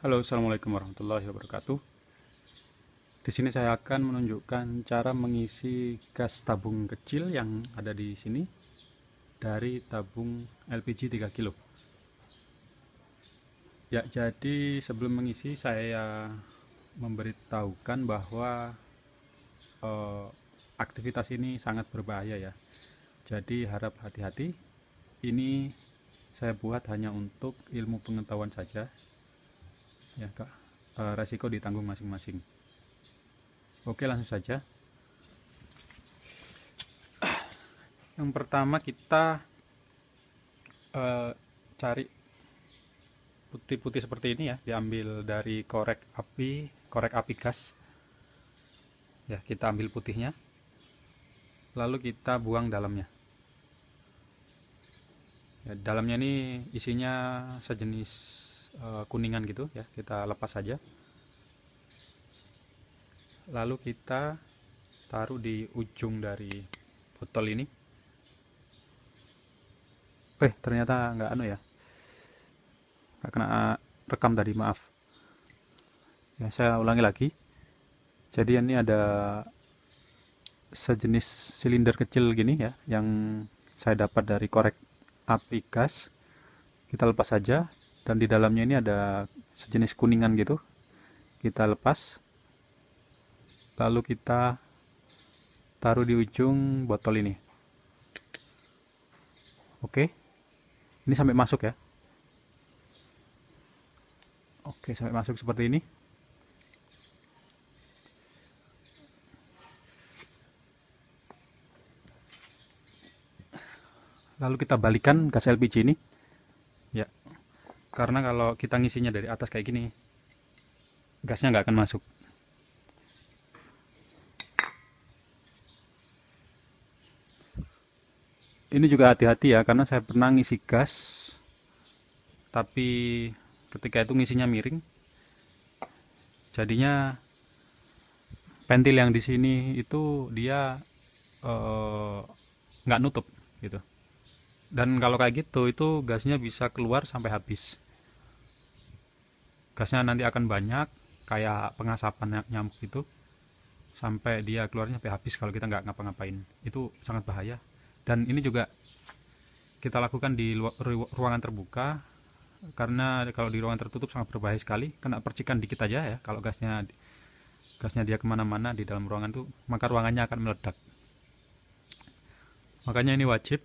Halo, assalamualaikum warahmatullahi wabarakatuh. Di sini saya akan menunjukkan cara mengisi gas tabung kecil yang ada di sini dari tabung LPG 3 kilo. Ya, jadi sebelum mengisi saya memberitahukan bahwa eh, aktivitas ini sangat berbahaya ya. Jadi harap hati-hati. Ini saya buat hanya untuk ilmu pengetahuan saja ya, Kak. Resiko ditanggung masing-masing. Oke, langsung saja. Yang pertama kita eh, cari putih-putih seperti ini ya, diambil dari korek api gas. Ya, kita ambil putihnya, lalu kita buang dalamnya. Ya, dalamnya ini isinya sejenis kuningan gitu ya, kita lepas saja. Lalu kita taruh di ujung dari botol ini. Ternyata nggak ya, nggak kena rekam tadi, maaf. Ya, saya ulangi lagi. Jadi ini ada sejenis silinder kecil gini ya, yang saya dapat dari korek api gas. Kita lepas saja, dan di dalamnya ini ada sejenis kuningan gitu. Kita lepas, lalu kita taruh di ujung botol ini. Oke, ini sampai masuk ya. Oke, sampai masuk seperti ini. Lalu kita balikan gas LPG ini ya, karena kalau kita ngisinya dari atas kayak gini, gasnya nggak akan masuk. Ini juga hati-hati ya, karena saya pernah ngisi gas, tapi ketika itu ngisinya miring, jadinya pentil yang di sini itu dia eh, nggak nutup gitu. Dan kalau kayak gitu, itu gasnya bisa keluar sampai habis. Gasnya nanti akan banyak, kayak pengasapan nyamuk gitu, sampai dia keluarnya sampai habis kalau kita nggak ngapa-ngapain. Itu sangat bahaya. Dan ini juga kita lakukan di ruangan terbuka, karena kalau di ruangan tertutup sangat berbahaya sekali. Kena percikan dikit aja ya, kalau gasnya dia kemana-mana di dalam ruangan tuh, maka ruangannya akan meledak. Makanya ini wajib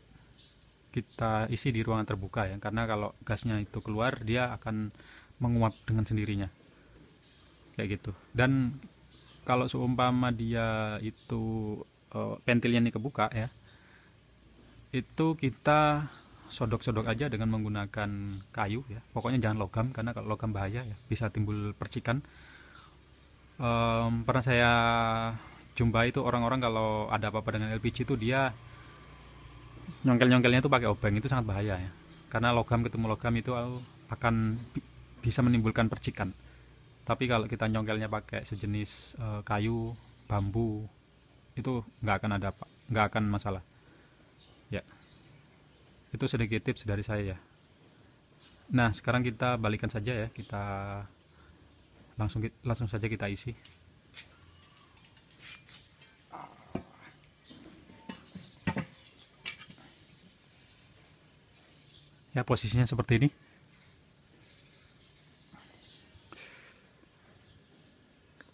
kita isi di ruangan terbuka ya, karena kalau gasnya itu keluar, dia akan menguap dengan sendirinya kayak gitu. Dan kalau seumpama dia itu pentilnya ini kebuka ya, itu kita sodok-sodok aja dengan menggunakan kayu ya. Pokoknya jangan logam, karena kalau logam bahaya ya, bisa timbul percikan. Pernah saya jumpa itu orang-orang kalau ada apa-apa dengan LPG itu dia nyongkel-nyongkelnya itu pakai obeng. Itu sangat bahaya ya, karena logam ketemu logam itu akan bisa menimbulkan percikan. Tapi kalau kita nyongkelnya pakai sejenis kayu, bambu, itu nggak akan ada apa, nggak akan masalah ya. Itu sedikit tips dari saya ya. Nah, sekarang kita balikan saja ya, kita langsung saja kita isi ya. Posisinya seperti ini.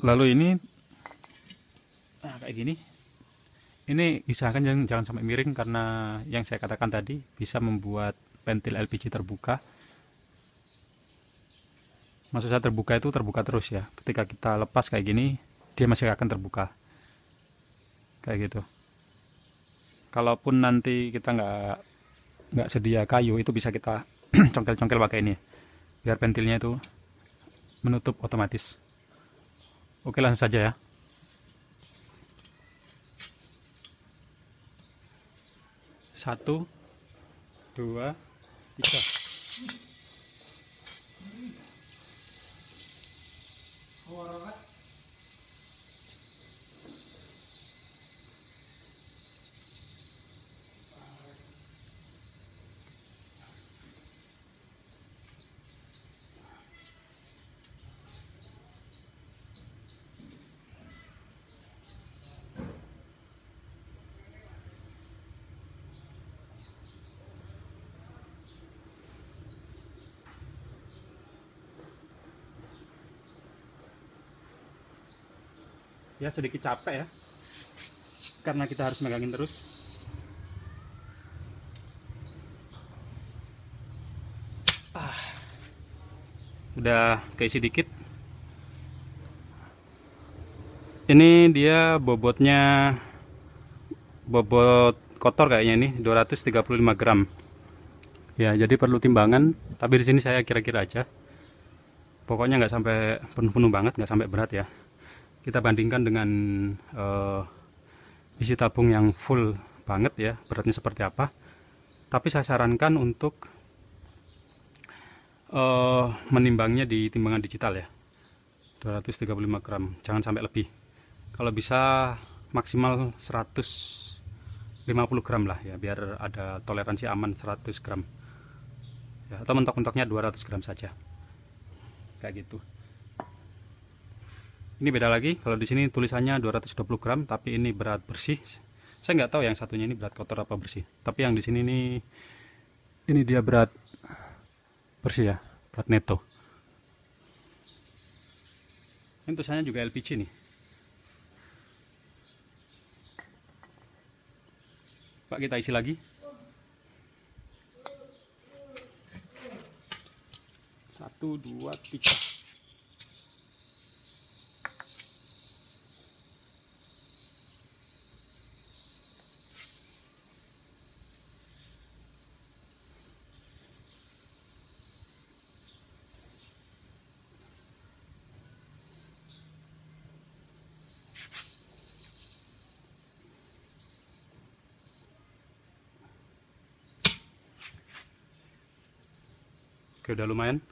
Lalu ini kayak gini. Ini usahakan jangan sampai miring, karena yang saya katakan tadi bisa membuat ventil LPG terbuka. Maksud saya terbuka itu terbuka terus ya. Ketika kita lepas kayak gini, dia masih akan terbuka kayak gitu. Kalaupun nanti kita nggak sedia kayu, itu bisa kita congkel-congkel pakai ini biar ventilnya itu menutup otomatis. Oke, langsung saja ya. Satu, dua, tiga. Ya sedikit capek ya, karena kita harus megangin terus. Udah keisi dikit. Ini dia bobot kotor kayaknya, ini 235 gram. Ya, jadi perlu timbangan, tapi di sini saya kira-kira aja. Pokoknya nggak sampai penuh-penuh banget, nggak sampai berat ya. Kita bandingkan dengan isi tabung yang full banget ya, beratnya seperti apa. Tapi saya sarankan untuk menimbangnya di timbangan digital ya, 235 gram, jangan sampai lebih. Kalau bisa maksimal 150 gram lah ya, biar ada toleransi aman 100 gram ya, atau mentok-mentoknya 200 gram saja, kayak gitu. Ini beda lagi, kalau di sini tulisannya 220 gram, tapi ini berat bersih. Saya nggak tahu yang satunya ini berat kotor apa bersih, tapi yang di sini ini dia berat bersih ya, berat neto. Ini tulisannya juga LPG nih. Pak, kita isi lagi. 1, 2, 3. Oke, udah lumayan.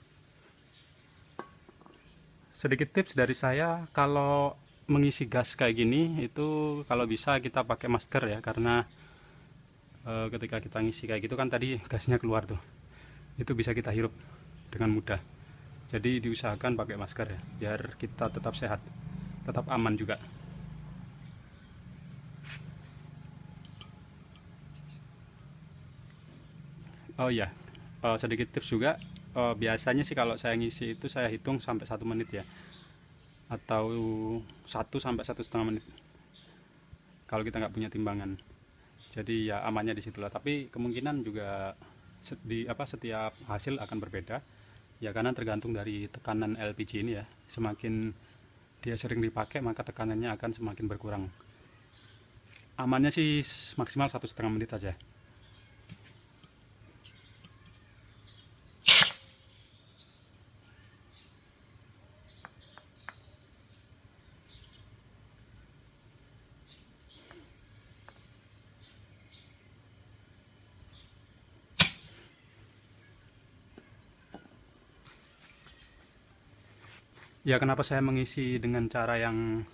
Sedikit tips dari saya, kalau mengisi gas kayak gini itu kalau bisa kita pakai masker ya, karena ketika kita ngisi kayak gitu kan tadi gasnya keluar tuh, itu bisa kita hirup dengan mudah. Jadi diusahakan pakai masker ya, biar kita tetap sehat, tetap aman juga. Oh iya, sedikit tips juga. Biasanya sih kalau saya ngisi itu saya hitung sampai 1 menit ya, atau 1 sampai 1,5 menit. Kalau kita nggak punya timbangan, jadi ya amannya di situlah. Tapi kemungkinan juga setiap hasil akan berbeda ya, karena tergantung dari tekanan LPG ini ya. Semakin dia sering dipakai maka tekanannya akan semakin berkurang. Amannya sih maksimal 1,5 menit saja. Ya, kenapa saya mengisi dengan cara yang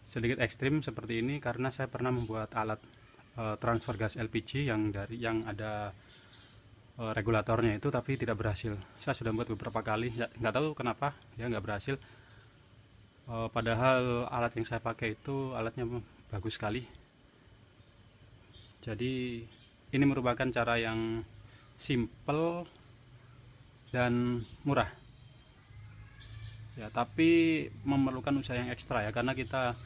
sedikit ekstrim seperti ini, karena saya pernah membuat alat transfer gas LPG yang ada regulatornya itu, tapi tidak berhasil. Saya sudah buat beberapa kali, ya, nggak tahu kenapa ya nggak berhasil. Padahal alat yang saya pakai itu alatnya bagus sekali. Jadi ini merupakan cara yang simple dan murah ya, tapi memerlukan usaha yang ekstra ya, karena kita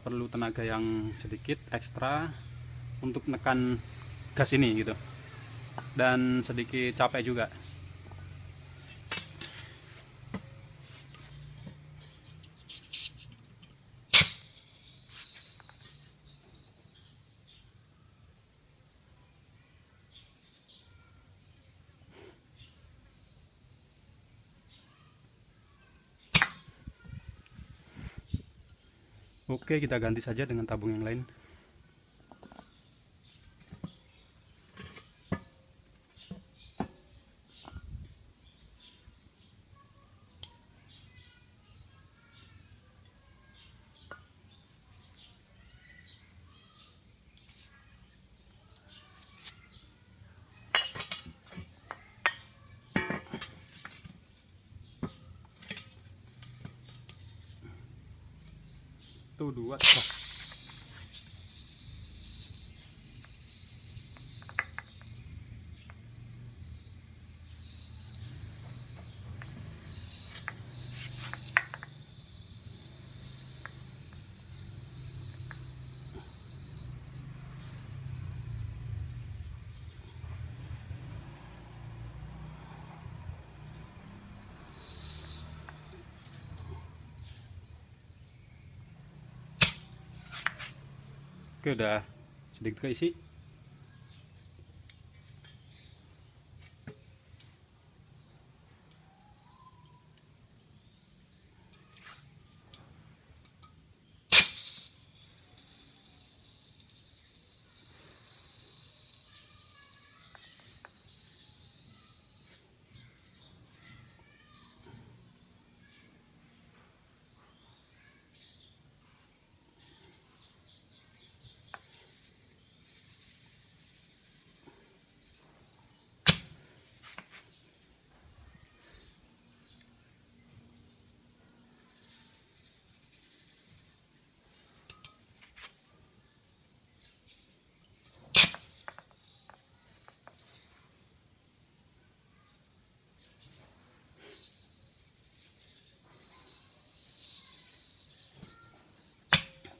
perlu tenaga yang sedikit ekstra untuk menekan gas ini gitu, dan sedikit capek juga. Oke, kita ganti saja dengan tabung yang lain. Tuh, 2 stop. Oke, udah sedikit keisi.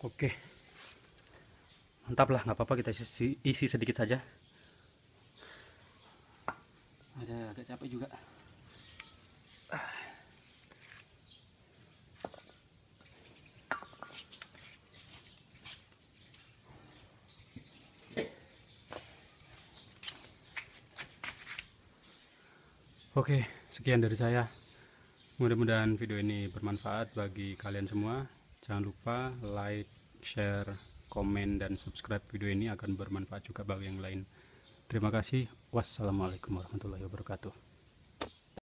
Oke, mantap lah, nggak apa-apa, kita isi sedikit saja. Ada agak capek juga. Oke, sekian dari saya. Mudah-mudahan video ini bermanfaat bagi kalian semua. Jangan lupa like, share, komen, dan subscribe video ini, akan bermanfaat juga bagi yang lain. Terima kasih. Wassalamualaikum warahmatullahi wabarakatuh.